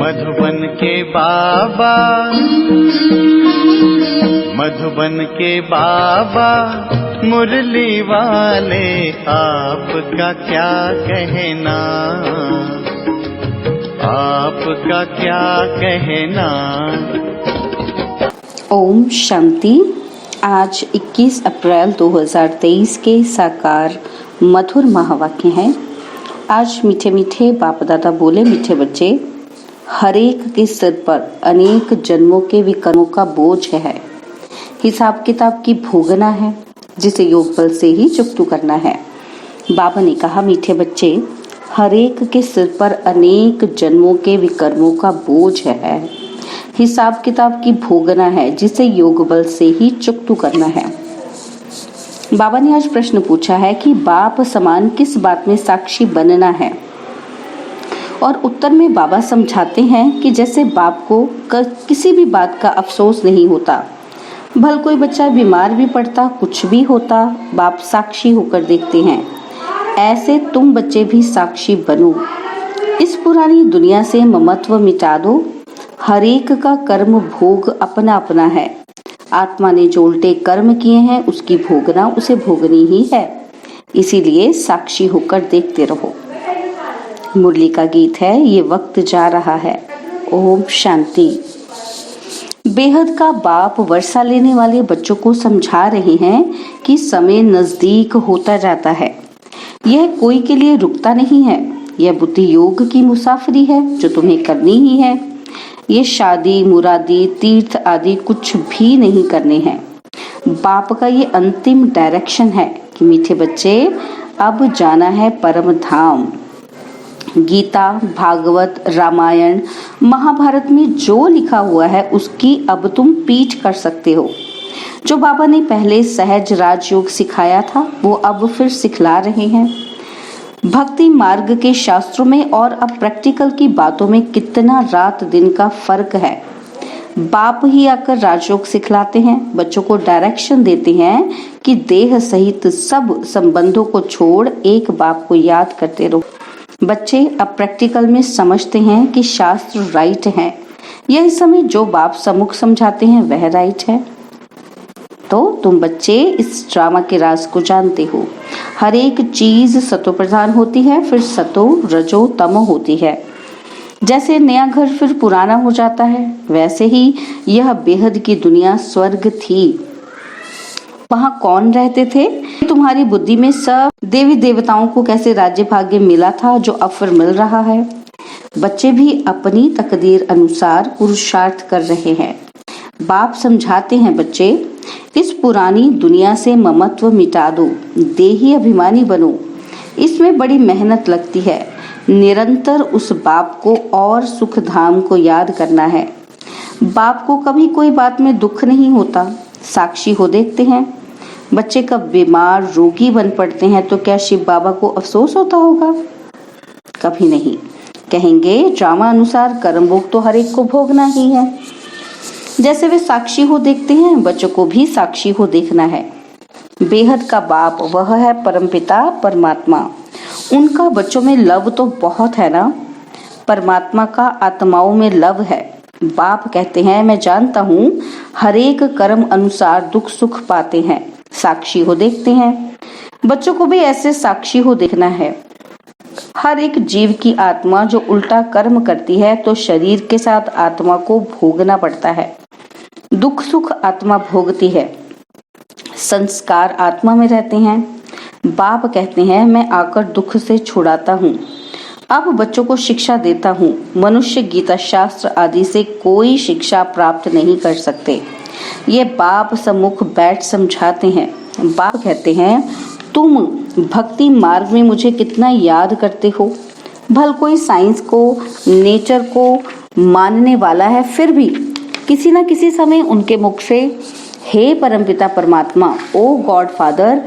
मधुबन के बाबा, मधुबन के बाबा मुरली वाले, आपका क्या कहना, आपका क्या कहना। ओम शांति। आज 21 अप्रैल 2023 के साकार मधुर महावाक्य हैं। आज मीठे मीठे बाप दादा बोले, मीठे बच्चे, हरेक के सिर पर अनेक जन्मों के विकर्मों का बोझ है, हिसाब किताब की भोगना है, जिसे योग बल से ही चुकतू करना है। बाबा ने कहा, मीठे बच्चे, हरेक के सिर पर अनेक जन्मों के विकर्मों का बोझ है, हिसाब किताब की भोगना है, जिसे योग बल से ही चुकतू करना है। बाबा ने आज प्रश्न पूछा है कि बाप समान किस बात में साक्षी बनना है, और उत्तर में बाबा समझाते हैं कि जैसे बाप को किसी भी बात का अफसोस नहीं होता, भल कोई बच्चा बीमार भी पड़ता, कुछ भी होता, बाप साक्षी होकर देखते हैं, ऐसे तुम बच्चे भी साक्षी बनो। इस पुरानी दुनिया से ममत्व मिटा दो। हरेक का कर्म भोग अपना अपना है। आत्मा ने जो उल्टे कर्म किए हैं उसकी भोगना उसे भोगनी ही है, इसीलिए साक्षी होकर देखते रहो। मुरली का गीत है, ये वक्त जा रहा है। ओम शांति। बेहद का बाप वर्षा लेने वाले बच्चों को समझा रहे हैं कि समय नजदीक होता जाता है। यह कोई के लिए रुकता नहीं है। यह बुद्धि योग की मुसाफरी है जो तुम्हें करनी ही है। ये शादी मुरादी तीर्थ आदि कुछ भी नहीं करने हैं। बाप का ये अंतिम डायरेक्शन है कि मीठे बच्चे, अब जाना है परम धाम। गीता, भागवत, रामायण, महाभारत में जो लिखा हुआ है उसकी अब तुम पीठ कर सकते हो। जो बाबा ने पहले सहज राजयोग सिखाया था वो अब फिर सिखला रहे हैं। भक्ति मार्ग के शास्त्रों में और अब प्रैक्टिकल की बातों में कितना रात दिन का फर्क है। बाप ही आकर राजयोग सिखलाते हैं, बच्चों को डायरेक्शन देते हैं कि देह सहित सब संबंधों को छोड़ एक बाप को याद करते रहो। बच्चे अब प्रैक्टिकल में समझते हैं कि शास्त्र राइट है। यह समय जो बाप सम्मुख समझाते हैं वह राइट है। तो तुम बच्चे इस ड्रामा के राज को जानते हो। हर एक चीज सतो प्रधान होती है, फिर सतो रजो तमो होती है। जैसे नया घर फिर पुराना हो जाता है, वैसे ही यह बेहद की दुनिया स्वर्ग थी। वहां कौन रहते थे? तुम्हारी बुद्धि में सब देवी देवताओं को कैसे राज्य भाग्य मिला था जो अब फिर मिल रहा है। बच्चे भी अपनी तकदीर अनुसार पुरुषार्थ कर रहे हैं। बाप समझाते हैं, बच्चे, इस पुरानी दुनिया से ममत्व मिटा दो, देही अभिमानी बनो। इसमें बड़ी मेहनत लगती है। निरंतर उस बाप को और सुख धाम को याद करना है। बाप को कभी कोई बात में दुख नहीं होता। साक्षी हो देखते हैं। बच्चे कब बीमार रोगी बन पड़ते हैं तो क्या शिव बाबा को अफसोस होता होगा? कभी नहीं। कहेंगे ड्रामा अनुसार कर्म भोग तो हर एक को भोगना ही है। जैसे वे साक्षी हो देखते हैं, बच्चों को भी साक्षी हो देखना है। बेहद का बाप वह है परमपिता परमात्मा। उनका बच्चों में लव तो बहुत है ना। परमात्मा का आत्माओं में लव है। बाप कहते हैं, मैं जानता हूँ हर एक कर्म अनुसार दुख सुख पाते हैं। साक्षी हो देखते हैं। बच्चों को भी ऐसे साक्षी हो देखना है। हर एक जीव की आत्मा जो उल्टा कर्म करती है तो शरीर के साथ आत्मा को भोगना पड़ता है। दुख सुख आत्मा भोगती है, संस्कार आत्मा में रहते हैं। बाप कहते हैं, मैं आकर दुख से छुड़ाता हूँ। अब बच्चों को शिक्षा देता हूँ। मनुष्य गीता शास्त्र आदि से कोई शिक्षा प्राप्त नहीं कर सकते। ये बाप सम्मुख बैठ समझाते हैं। बाप कहते हैं, तुम भक्ति मार्ग में मुझे कितना याद करते हो। भल कोई साइंस को नेचर को मानने वाला है, फिर भी किसी न किसी समय उनके मुख से हे परमपिता परमात्मा, ओ गॉड फादर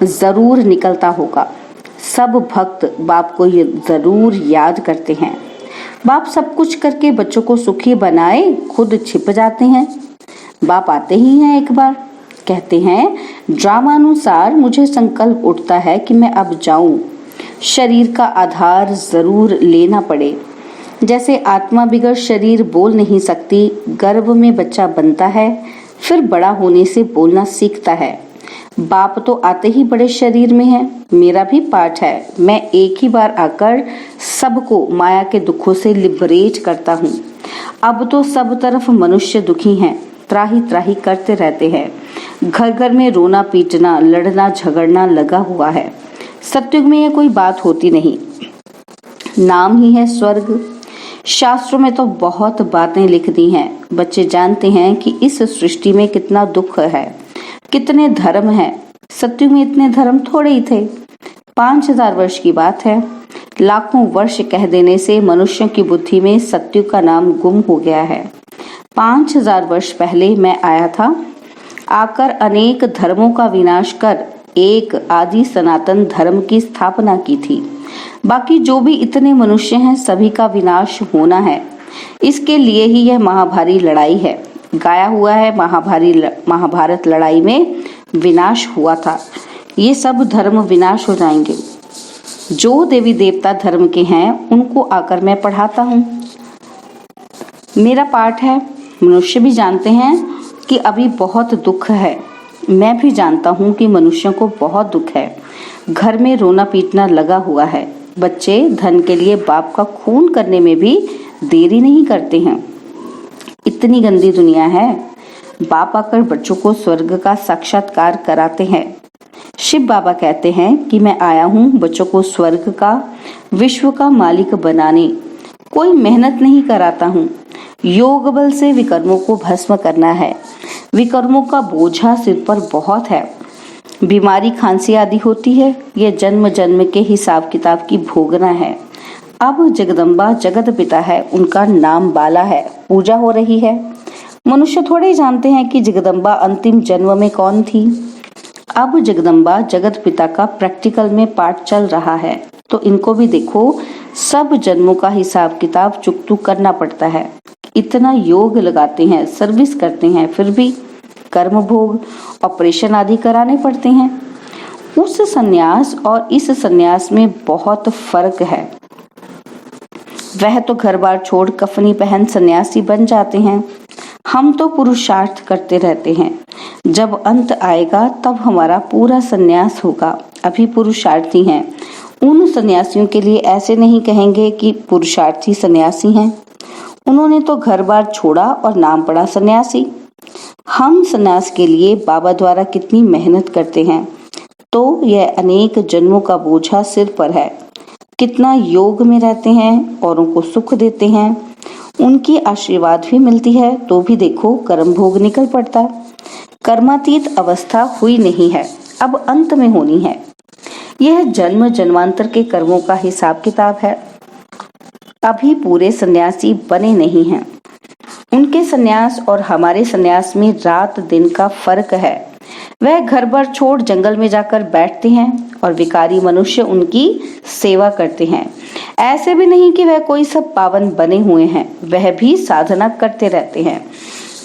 जरूर निकलता होगा। सब भक्त बाप को ये जरूर याद करते हैं। बाप सब कुछ करके बच्चों को सुखी बनाए खुद छिप जाते हैं। बाप आते ही हैं एक बार, कहते हैं ड्रामानुसार मुझे संकल्प उठता है कि मैं अब जाऊं। शरीर का आधार जरूर लेना पड़े। जैसे आत्मा बिगड़ शरीर बोल नहीं सकती, गर्भ में बच्चा बनता है, फिर बड़ा होने से बोलना सीखता है। बाप तो आते ही बड़े शरीर में है। मेरा भी पाठ है, मैं एक ही बार आकर सबको माया के दुखों से लिबरेट करता हूँ। अब तो सब तरफ मनुष्य दुखी हैं, त्राही त्राही करते रहते हैं। घर घर में रोना पीटना, लड़ना झगड़ना लगा हुआ है। सतयुग में यह कोई बात होती नहीं, नाम ही है स्वर्ग। शास्त्रों में तो बहुत बातें लिख दी हैं। बच्चे जानते हैं कि इस सृष्टि में कितना दुख है, कितने धर्म हैं। सतयुग में इतने धर्म थोड़े ही थे। 5000 वर्ष की बात है। लाखों वर्ष कह देने से मनुष्यों की बुद्धि में सतयुग का नाम गुम हो गया है। 5000 वर्ष पहले मैं आया था, आकर अनेक धर्मों का विनाश कर एक आदि सनातन धर्म की स्थापना की थी। बाकी जो भी इतने मनुष्य हैं, सभी का विनाश होना है। इसके लिए ही यह महाभारी लड़ाई है। गाया हुआ है, महाभारत लड़ाई में विनाश हुआ था। ये सब धर्म विनाश हो जाएंगे। जो देवी देवता धर्म के हैं उनको आकर मैं पढ़ाता हूँ। मेरा पाठ है। मनुष्य भी जानते हैं कि अभी बहुत दुख है। मैं भी जानता हूँ कि मनुष्यों को बहुत दुख है। घर में रोना पीटना लगा हुआ है। बच्चे धन के लिए बाप का खून करने में भी देरी नहीं करते हैं। इतनी गंदी दुनिया है। बाप आकर बच्चों को स्वर्ग का साक्षात्कार कराते हैं। शिव बाबा कहते हैं कि मैं आया हूँ बच्चों को स्वर्ग का, विश्व का मालिक बनाने। कोई मेहनत नहीं कराता हूँ। योग बल से विकर्मों को भस्म करना है। विकर्मों का बोझा सिर पर बहुत है। बीमारी खांसी आदि होती है, यह जन्म जन्म के हिसाब किताब की भोगना है। अब जगदम्बा जगत पिता है, उनका नाम बाला है, पूजा हो रही है। मनुष्य थोड़े ही जानते हैं कि जगदम्बा अंतिम जन्म में कौन थी। अब जगदम्बा जगत पिता का प्रैक्टिकल में पाठ चल रहा है, तो इनको भी देखो। सब जन्मों का हिसाब किताब चुकतू करना पड़ता है। इतना योग लगाते हैं, सर्विस करते हैं, फिर भी कर्म भोग, ऑपरेशन आदि कराने पड़ते हैं। उस सन्यास और इस सन्यास में बहुत फर्क है। वह तो घर बार छोड़ कफनी पहन सन्यासी बन जाते हैं। हम तो पुरुषार्थ करते रहते हैं। जब अंत आएगा तब हमारा पूरा सन्यास होगा। अभी पुरुषार्थी हैं। उन सन्यासियों के लिए ऐसे नहीं कहेंगे कि पुरुषार्थी सन्यासी हैं। उन्होंने तो घर बार छोड़ा और नाम पड़ा सन्यासी। हम सन्यास के लिए बाबा द्वारा कितनी मेहनत करते हैं, तो यह अनेक जन्मों का बोझा सिर पर है। कितना योग में रहते हैं, औरों को सुख देते हैं, उनकी आशीर्वाद भी मिलती है, तो भी देखो कर्म भोग निकल पड़ता। कर्मातीत अवस्था हुई नहीं है, अब अंत में होनी है। यह जन्म जन्मांतर के कर्मों का हिसाब किताब है। अभी पूरे सन्यासी बने नहीं हैं। उनके सन्यास और हमारे सन्यास में रात दिन का फर्क है। वह घर बार छोड़ जंगल में जाकर बैठते हैं और विकारी मनुष्य उनकी सेवा करते हैं। ऐसे भी नहीं कि वह कोई सब पावन बने हुए हैं, वह भी साधना करते रहते हैं।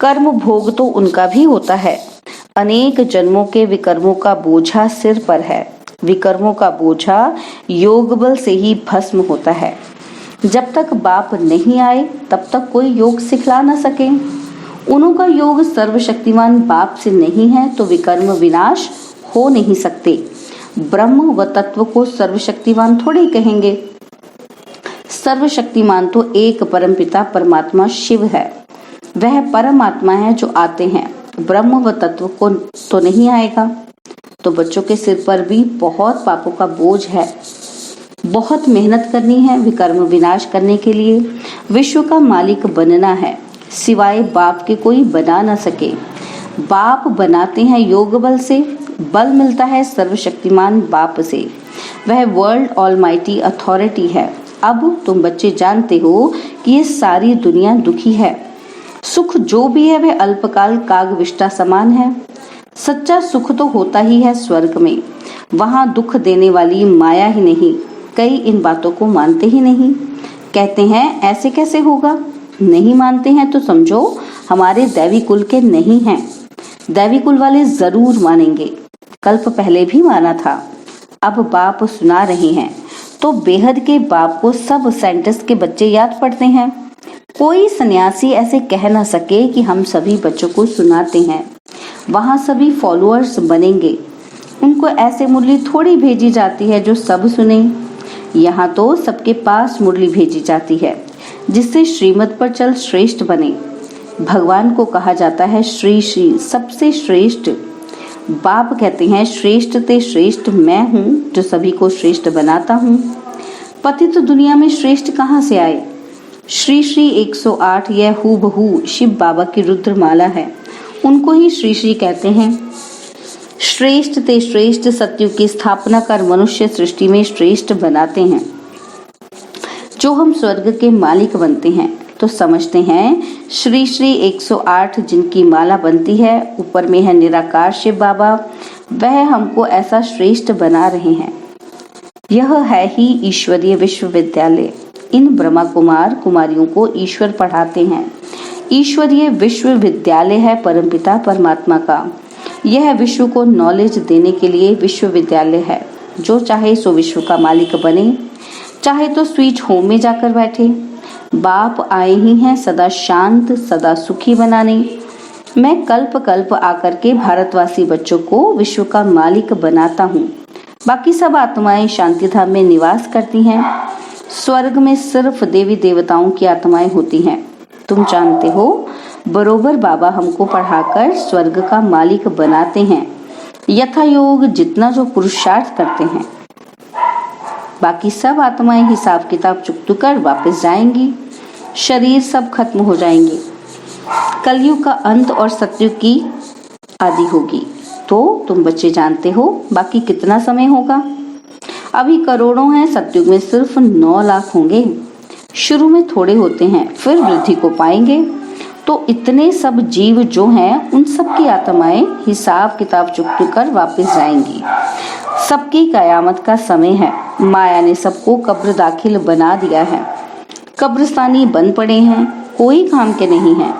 कर्म भोग तो उनका भी होता है। अनेक जन्मों के विकर्मों का बोझा सिर पर है। विकर्मों का बोझा योग बल से ही भस्म होता है। जब तक बाप नहीं आए तब तक कोई योग सिखला न सके। उनका योग सर्वशक्तिमान बाप से नहीं है तो विकर्म विनाश हो नहीं सकते। ब्रह्म व तत्व को सर्वशक्तिमान थोड़े ही कहेंगे। सर्वशक्तिमान तो एक परमपिता परमात्मा शिव है। वह परमात्मा है जो आते हैं। ब्रह्म व तत्व को तो नहीं आएगा। तो बच्चों के सिर पर भी बहुत पापों का बोझ है। बहुत मेहनत करनी है विकर्म विनाश करने के लिए। विश्व का मालिक बनना है, सिवाय बाप के कोई बना न सके। बाप बनाते हैं योग बल से, बल मिलता है सर्वशक्तिमान बाप से। वह वर्ल्ड ऑलमाइटी अथॉरिटी है। अब तुम बच्चे जानते हो कि ये सारी दुनिया दुखी है। सुख जो भी है वह अल्पकाल कागविष्टा समान है। सच्चा सुख तो होता ही है स्वर्ग में। वहाँ दुख देने वाली माया ही नहीं। कई इन बातों को मानते ही नहीं। कहते हैं ऐसे कैसे होगा। नहीं मानते हैं तो समझो हमारे दैवी कुल के नहीं हैं। दैवी कुल वाले जरूर मानेंगे। कल्प पहले भी माना था। अब बाप सुना रहे हैं। तो बेहद के बाप को सब साइंटिस्ट के बच्चे याद पड़ते हैं। कोई सन्यासी ऐसे कह ना सके कि हम सभी बच्चों को सुनाते हैं, वहां सभी फॉलोअर्स बनेंगे। उनको ऐसे मुरली थोड़ी भेजी जाती है जो सब सुने। यहाँ तो सबके पास मुरली भेजी जाती है जिससे श्रीमत पर चल श्रेष्ठ बने। भगवान को कहा जाता है श्री श्री, सबसे श्रेष्ठ। बाप कहते हैं श्रेष्ठ ते श्रेष्ठ मैं हूँ जो सभी को श्रेष्ठ बनाता हूँ। पतित तो दुनिया में श्रेष्ठ कहाँ से आए? श्री श्री 108 यह हूबहू शिव बाबा की रुद्र माला है, उनको ही श्री श्री कहते हैं। श्रेष्ठ ते श्रेष्ठ सत्युग की स्थापना कर मनुष्य सृष्टि में श्रेष्ठ बनाते हैं। जो हम स्वर्ग के मालिक बनते हैं तो समझते हैं श्री श्री 108 जिनकी माला बनती है, ऊपर में है निराकार शिव बाबा, वह हमको ऐसा श्रेष्ठ बना रहे हैं। यह है ही ईश्वरीय विश्वविद्यालय। इन ब्रह्मा कुमार कुमारियों को ईश्वर पढ़ाते हैं। ईश्वरीय विश्वविद्यालय है परमपिता परमात्मा का। यह विश्व को नॉलेज देने के लिए विश्वविद्यालय है। जो चाहे सो विश्व का मालिक बने, चाहे तो स्वीट होम में जाकर बैठे। बाप आए ही हैं सदा शांत सदा सुखी बनाने। मैं कल्प कल्प आकर के भारतवासी बच्चों को विश्व का मालिक बनाता हूँ। बाकी सब आत्माएं शांति धाम में निवास करती हैं। स्वर्ग में सिर्फ देवी देवताओं की आत्माएं होती हैं। तुम जानते हो बरोबर बाबा हमको पढ़ाकर स्वर्ग का मालिक बनाते हैं। यथा योग जितना जो पुरुषार्थ करते हैं। बाकी सब आत्माएं हिसाब किताब चुकता कर वापस जाएंगी। शरीर सब खत्म हो जाएंगे। कलयुग का अंत और सतयुग की आदि होगी। तो तुम बच्चे जानते हो बाकी कितना समय होगा? अभी करोड़ों हैं, सतयुग में सिर्फ 9 लाख होंगे। शुरू में थोड़े होते हैं, फिर वृद्धि को पाएंगे। तो इतने सब जीव जो हैं उन सब की आत्माएं हिसाब किताब चुकता कर वापस जाएंगी। सबकी कयामत का समय है। माया ने सबको कब्र दाखिल बना दिया है। कब्रिस्तानी बन पड़े हैं, कोई काम के नहीं है।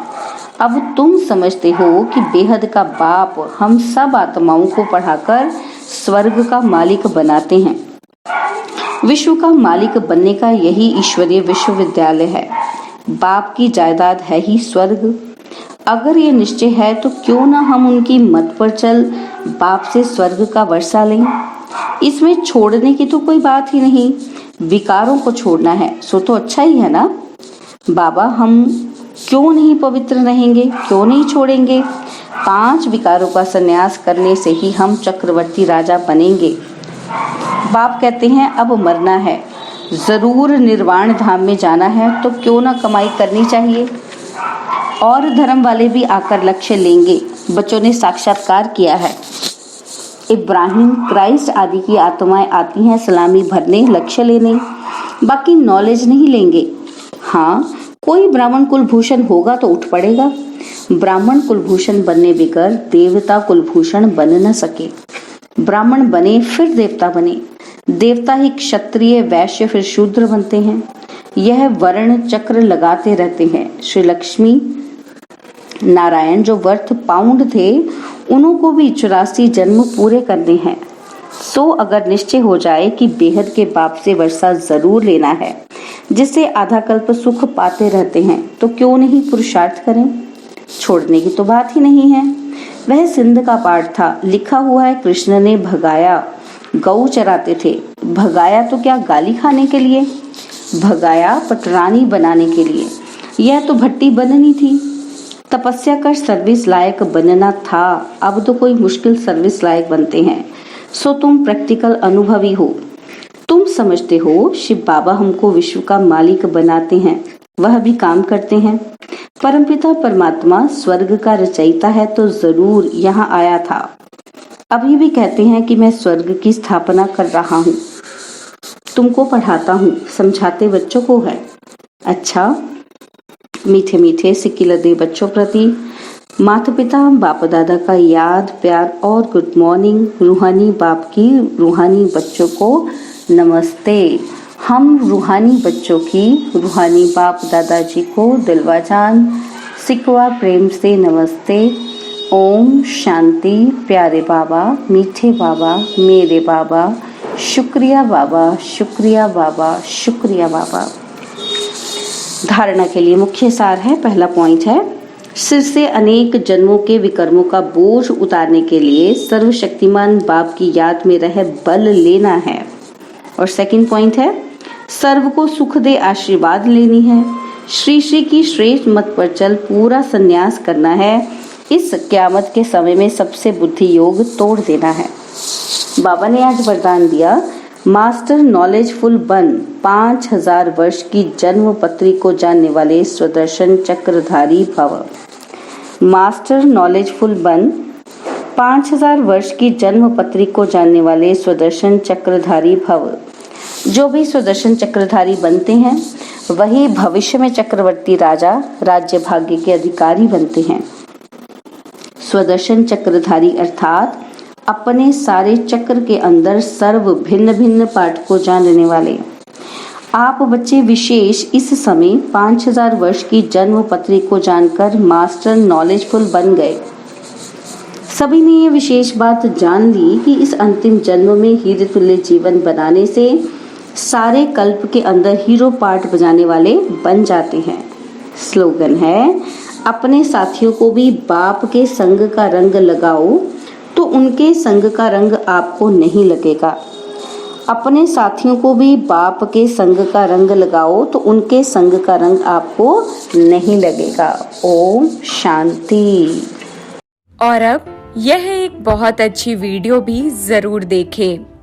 अब तुम समझते हो कि बेहद का बाप हम सब आत्माओं को पढ़ाकर स्वर्ग का मालिक बनाते हैं। विश्व का मालिक बनने का यही ईश्वरीय विश्वविद्यालय है। बाप की जायदाद है ही स्वर्ग। अगर ये निश्चय है तो क्यों ना हम उनकी मत पर चल बाप से स्वर्ग का वर्षा लें। इसमें छोड़ने की तो कोई बात ही नहीं। विकारों को छोड़ना है सो तो अच्छा ही है ना। बाबा हम क्यों नहीं पवित्र रहेंगे, क्यों नहीं छोड़ेंगे? 5 विकारों का संन्यास करने से ही हम चक्रवर्ती राजा बनेंगे। बाप कहते हैं अब मरना है, जरूर निर्वाण धाम में जाना है, तो क्यों ना कमाई करनी चाहिए। और धर्म वाले भी आकर लक्ष्य लेंगे। बच्चों ने साक्षात्कार किया है। इब्राहिम, क्राइस्ट आदि की आत्माएं आती हैं सलामी भरने, लक्ष्य लेने, बाकी नॉलेज नहीं लेंगे। हाँ, कोई ब्राह्मण कुलभूषण होगा तो उठ पड़ेगा। ब्राह्मण कुलभूषण बनने बगैर देवता कुलभूषण बन न सके। ब्राह्मण बने फिर देवता बने। देवता ही क्षत्रिय, वैश्य फिर शूद्र बनते हैं। यह वर्ण चक्र लगाते रहते हैं। श्री लक्ष्मी नारायण जो वर्थ पाउंड थे, उनको भी 84 जन्म पूरे करने हैं। सो अगर निश्चय हो जाए कि बेहद के बाप से वर्षा जरूर लेना है, जिससे आधा कल्प सुख पाते रहते हैं, तो क्यों नहीं पुरुषार्थ करें। छोड़ने की तो बात ही नहीं है। वह सिंध का पाठ था, लिखा हुआ है कृष्ण ने भगाया। गौ चराते थे, भगाया तो क्या गाली खाने के लिए, भगाया पटरानी बनाने के लिए। यह तो भट्टी बननी थी। तपस्या कर सर्विस लायक बनना था। अब तो कोई मुश्किल सर्विस लायक बनते हैं। सो तुम प्रैक्टिकल अनुभवी हो। तुम समझते हो शिव बाबा हमको विश्व का मालिक बनाते हैं, वह भी काम करते हैं। परमपिता परमात्मा स्वर्ग का रचयिता है तो जरूर यहाँ आया था। अभी भी कहते हैं कि मैं स्वर्ग की स्थापना कर रहा हूँ। तुमको पढ़ाता हूँ, समझाते बच्चों को है। अच्छा, मीठे मीठे सिक्किलदे बच्चों प्रति माता पिता बाप दादा का याद प्यार और गुड मॉर्निंग। रूहानी बाप की रूहानी बच्चों को नमस्ते। हम रूहानी बच्चों की रूहानी बाप दादाजी को दिलवा जान सिकवा प्रेम से नमस्ते। ओम शांति। प्यारे बाबा, मीठे बाबा, मेरे बाबा, शुक्रिया बाबा, शुक्रिया बाबा, शुक्रिया बाबा। धारणा के लिए मुख्य सार है, पहला पॉइंट है, सिर से अनेक जन्मों के विकर्मों का बोझ उतारने के लिए सर्वशक्तिमान बाप की याद में रह बल लेना है। और सेकंड पॉइंट है, सर्व को सुख दे आशीर्वाद लेनी है, श्री श्री की श्रेष्ठ मत पर चल पूरा संन्यास करना है, इस क्यामत के समय में सबसे बुद्धि योग तोड़ देना है। बाबा ने आज वरदान दिया, मास्टर नॉलेजफुल बन, 5000 वर्ष की जन्म पत्री को जानने वाले स्वदर्शन चक्रधारी भव। मास्टर नॉलेजफुल बन, 5000 वर्ष की जन्म पत्री को जानने वाले स्वदर्शन चक्रधारी भव। जो भी स्वदर्शन चक्रधारी बनते हैं वही भविष्य में चक्रवर्ती राजा, राज्य भाग्य के अधिकारी बनते हैं। स्वदर्शन चक्रधारी अर्थात अपने सारे चक्र के अंदर सर्व भिन्न भिन्न पाठ को जानने वाले। आप बच्चे विशेष इस समय 5000 वर्ष की जन्म पत्री को जानकर मास्टर नॉलेजफुल बन गए। सभी ने ये विशेष बात जान ली कि इस अंतिम जन्म में हीरे तुल्य जीवन बनाने से सारे कल्प के अंदर हीरो पार्ट बजाने वाले बन जाते हैं। स्लोगन है, अपने साथियों को भी बाप के संग का रंग लगाओ तो उनके संग का रंग आपको नहीं लगेगा। अपने साथियों को भी बाप के संग का रंग लगाओ तो उनके संग का रंग आपको नहीं लगेगा। ओम शांति। और अब यह एक बहुत अच्छी वीडियो भी जरूर देखें।